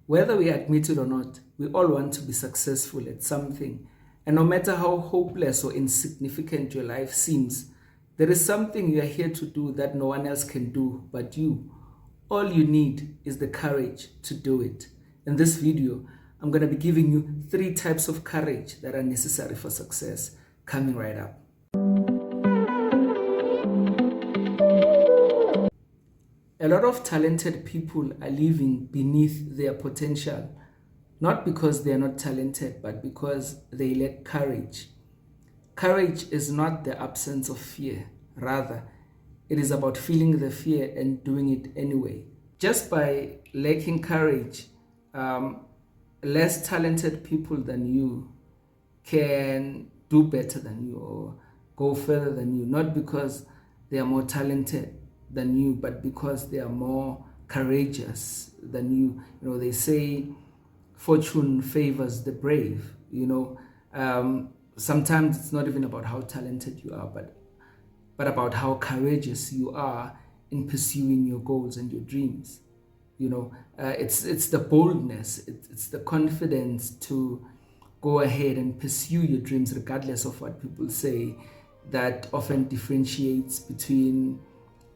Whether we admit it or not, we all want to be successful at something. And no matter how hopeless or insignificant your life seems, there is something you are here to do that no one else can do but you. All you need is the courage to do it. In this video, I'm going to be giving you 3 types of courage that are necessary for success. Coming right up. A lot of talented people are living beneath their potential, not because they are not talented, but because they lack courage. Courage is not the absence of fear. Rather, it is about feeling the fear and doing it anyway. Just by lacking courage, less talented people than you can do better than you or go further than you, not because they are more talented than you, but because they are more courageous than you. You know, they say fortune favors the brave. Sometimes it's not even about how talented you are, but about how courageous you are in pursuing your goals and your dreams. It's the boldness, it's the confidence to go ahead and pursue your dreams regardless of what people say that often differentiates between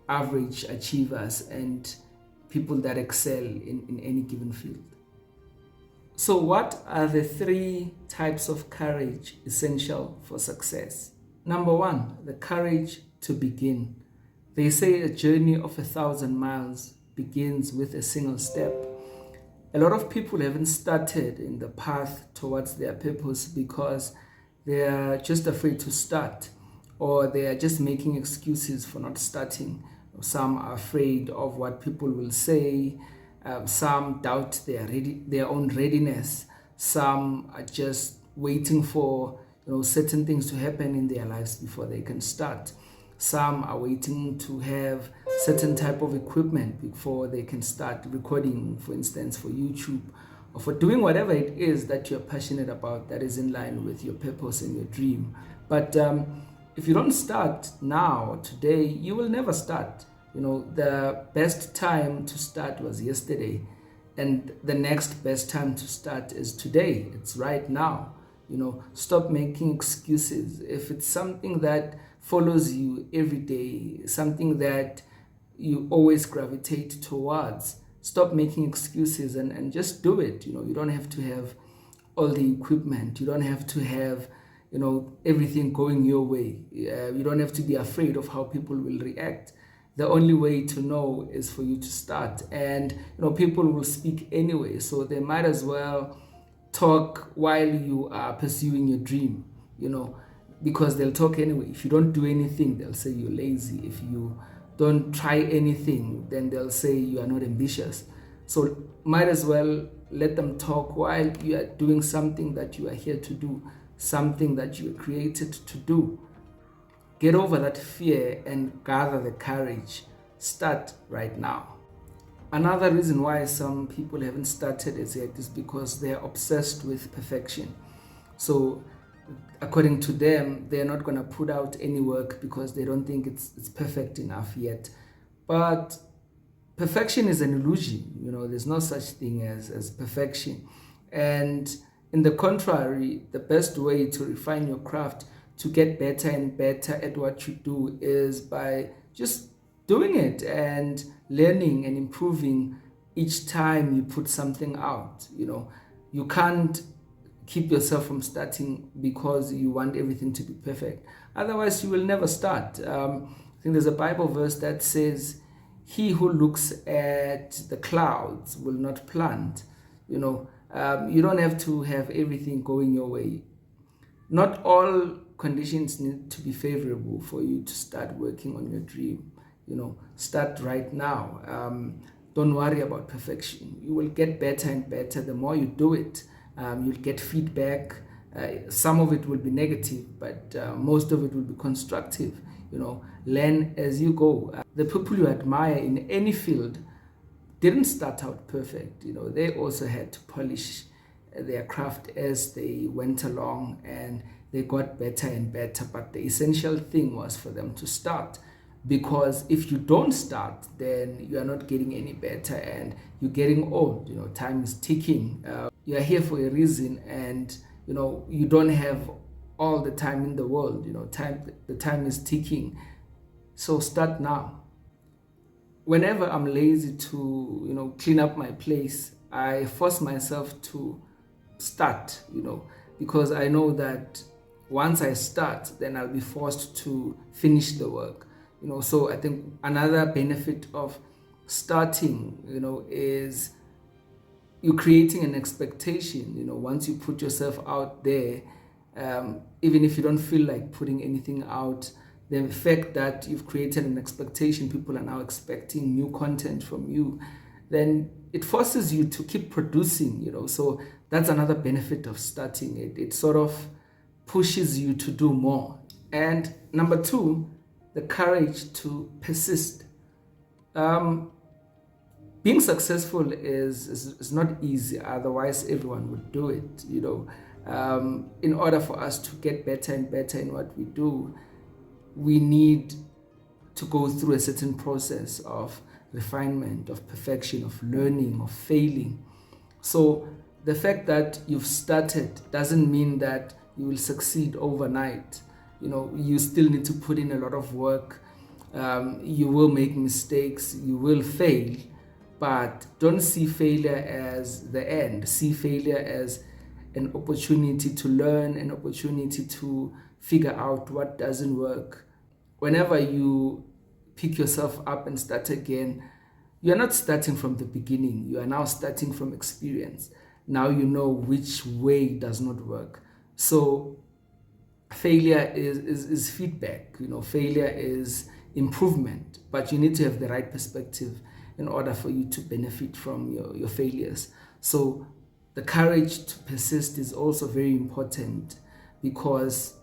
average achievers and people that excel in any given field. So what are the 3 types of courage essential for success? Number 1, the courage to begin. They say a journey of 1,000 miles begins with a single step. A lot of people haven't started in the path towards their purpose because they are just afraid to start, or they are just making excuses for not starting. Some are afraid of what people will say. Some doubt their own readiness. Some are just waiting for certain things to happen in their lives before they can start. Some are waiting to have certain type of equipment before they can start recording, for instance, for YouTube, or for doing whatever it is that you're passionate about that is in line with your purpose and your dream. But if you don't start now, today, you will never start. The best time to start was yesterday, and the next best time to start is today. It's right now. Stop making excuses. If it's something that follows you every day, something that you always gravitate towards, stop making excuses and just do it. You don't have to have all the equipment. You don't have to have everything going your way. You don't have to be afraid of how people will react. The only way to know is for you to start. And people will speak anyway, so they might as well talk while you are pursuing your dream, because they'll talk anyway. If you don't do anything, they'll say you're lazy. If you don't try anything, then they'll say you are not ambitious. So might as well let them talk while you are doing something that you are here to do, something that you were created to do. Get over that fear and gather the courage. Start right now. Another reason why some people haven't started as yet is because they're obsessed with perfection. So according to them, they're not going to put out any work because they don't think it's perfect enough yet. But perfection is an illusion. There's no such thing as perfection. And in the contrary, the best way to refine your craft, to get better and better at what you do, is by just doing it and learning and improving each time you put something out. You can't keep yourself from starting because you want everything to be perfect. Otherwise, you will never start. I think there's a Bible verse that says, "He who looks at the clouds will not plant." You don't have to have everything going your way. Not all conditions need to be favorable for you to start working on your dream. Start right now. Don't worry about perfection. You will get better and better the more you do it. You'll get feedback. Some of it will be negative, but most of it will be constructive. Learn as you go. The people you admire in any field didn't start out perfect. They also had to polish their craft as they went along, and they got better and better. But the essential thing was for them to start. Because if you don't start, then you are not getting any better, and you're getting old. Time is ticking. You are here for a reason, and you don't have all the time in the world. The time is ticking. So start now. Whenever I'm lazy to clean up my place, I force myself to start, because I know that once I start, then I'll be forced to finish the work. So I think another benefit of starting, is you're creating an expectation. Once you put yourself out there, even if you don't feel like putting anything out, the fact that you've created an expectation, people are now expecting new content from you, then it forces you to keep producing. So that's another benefit of starting. It sort of pushes you to do more. And number two, the courage to persist. Being successful is not easy, otherwise everyone would do it. In order for us to get better and better in what we do, we need to go through a certain process of refinement, of perfection, of learning, of failing. So the fact that you've started doesn't mean that you will succeed overnight. You still need to put in a lot of work. You will make mistakes, you will fail, but don't see failure as the end. See failure as an opportunity to learn, an opportunity to figure out what doesn't work. Whenever you pick yourself up and start again, you're not starting from the beginning. You are now starting from experience. Now you know which way does not work. So failure is feedback. Failure is improvement, but you need to have the right perspective in order for you to benefit from your failures. So the courage to persist is also very important, because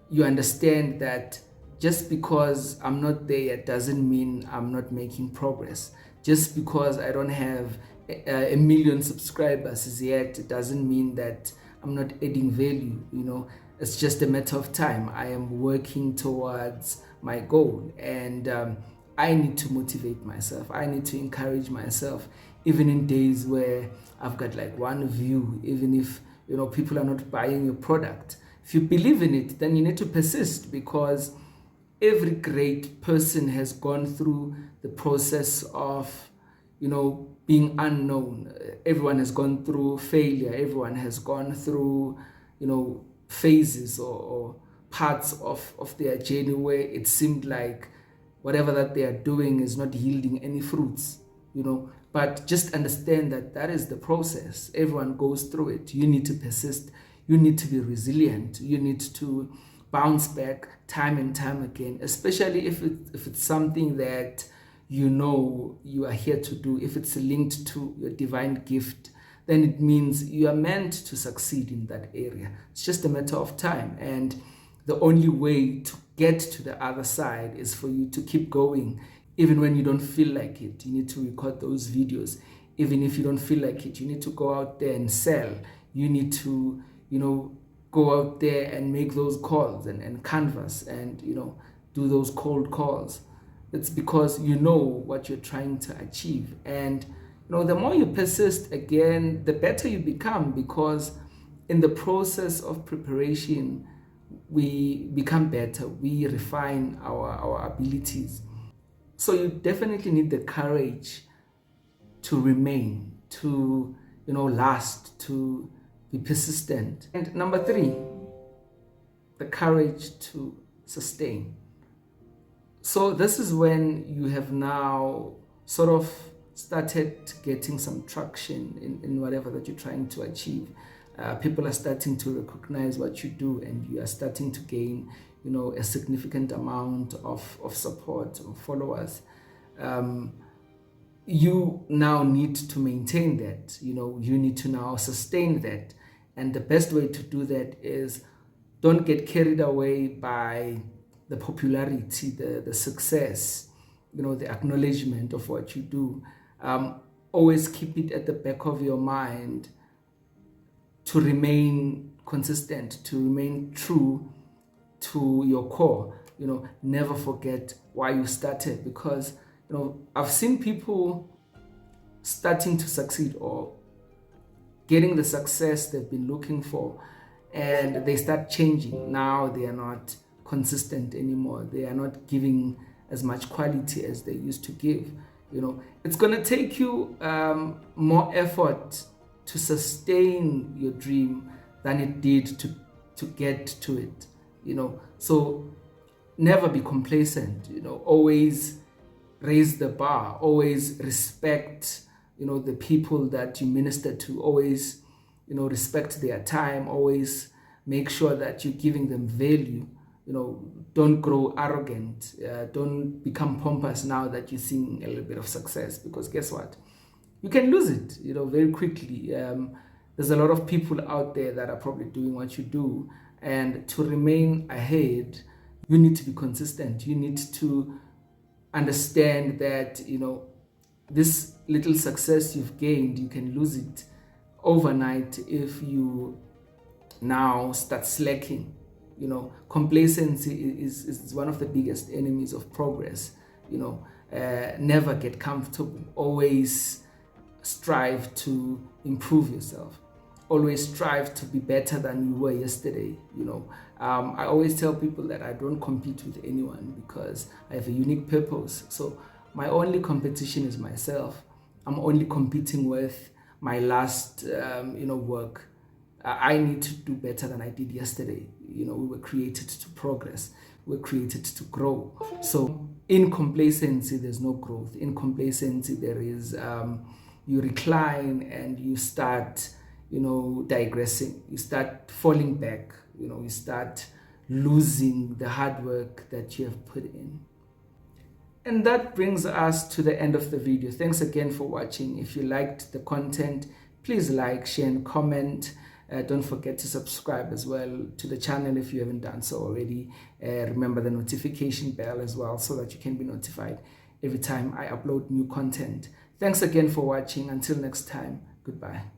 you understand that just because I'm not there yet doesn't mean I'm not making progress. Just because I don't have a million subscribers yet, it doesn't mean that I'm not adding value. It's just a matter of time. I am working towards my goal, and I need to motivate myself. I need to encourage myself, even in days where I've got like one view, even if people are not buying your product. If you believe in it, then you need to persist, because every great person has gone through the process of being unknown. Everyone has gone through failure. Everyone has gone through phases or parts of their journey where it seemed like whatever that they are doing is not yielding any fruits. But just understand that that is the process. Everyone goes through it. You need to persist. You need to be resilient. You need to bounce back time and time again, especially if it's something that you are here to do. If it's linked to your divine gift, then it means you are meant to succeed in that area. It's just a matter of time, and the only way to get to the other side is for you to keep going. Even when you don't feel like it, you need to record those videos. Even if you don't feel like it, you need to go out there and sell. You need to go out there and make those calls and canvas and do those cold calls. It's because you know what you're trying to achieve, and the more you persist, again, the better you become, because in the process of preparation we become better, we refine our abilities. So you definitely need the courage to remain, to last, to be persistent. And number three, the courage to sustain. So this is when you have now sort of started getting some traction in whatever that you're trying to achieve. People are starting to recognize what you do, and you are starting to gain a significant amount of support or followers. You now need to maintain that. You need to now sustain that, and the best way to do that is don't get carried away by the popularity, the success, the acknowledgement of what you do. Always keep it at the back of your mind to remain consistent, to remain true to your core. never forget why you started, because I've seen people starting to succeed or getting the success they've been looking for, and they start changing. Now they are not consistent anymore. They are not giving as much quality as they used to give. It's going to take you more effort to sustain your dream than it did to get to it. So never be complacent. Always raise the bar. Always respect the people that you minister to. Always respect their time. Always make sure that you're giving them value. Don't grow arrogant. Don't become pompous now that you're seeing a little bit of success, because guess what? You can lose it, very quickly. There's a lot of people out there that are probably doing what you do, and to remain ahead, you need to be consistent. You need to understand that, this little success you've gained, you can lose it overnight if you now start slacking. Complacency is one of the biggest enemies of progress. Never get comfortable. Always strive to improve yourself. Always strive to be better than you were yesterday. I always tell people that I don't compete with anyone because I have a unique purpose. So my only competition is myself. I'm only competing with my last, work. I need to do better than I did yesterday. We were created to progress. We're created to grow. So in complacency, there's no growth. In complacency, there is, you recline and you start, digressing. You start falling back. You start losing the hard work that you have put in. And that brings us to the end of the video. Thanks again for watching. If you liked the content, please like, share, and comment. Don't forget to subscribe as well to the channel if you haven't done so already. Remember the notification bell as well, so that you can be notified every time I upload new content. Thanks again for watching. Until next time, goodbye.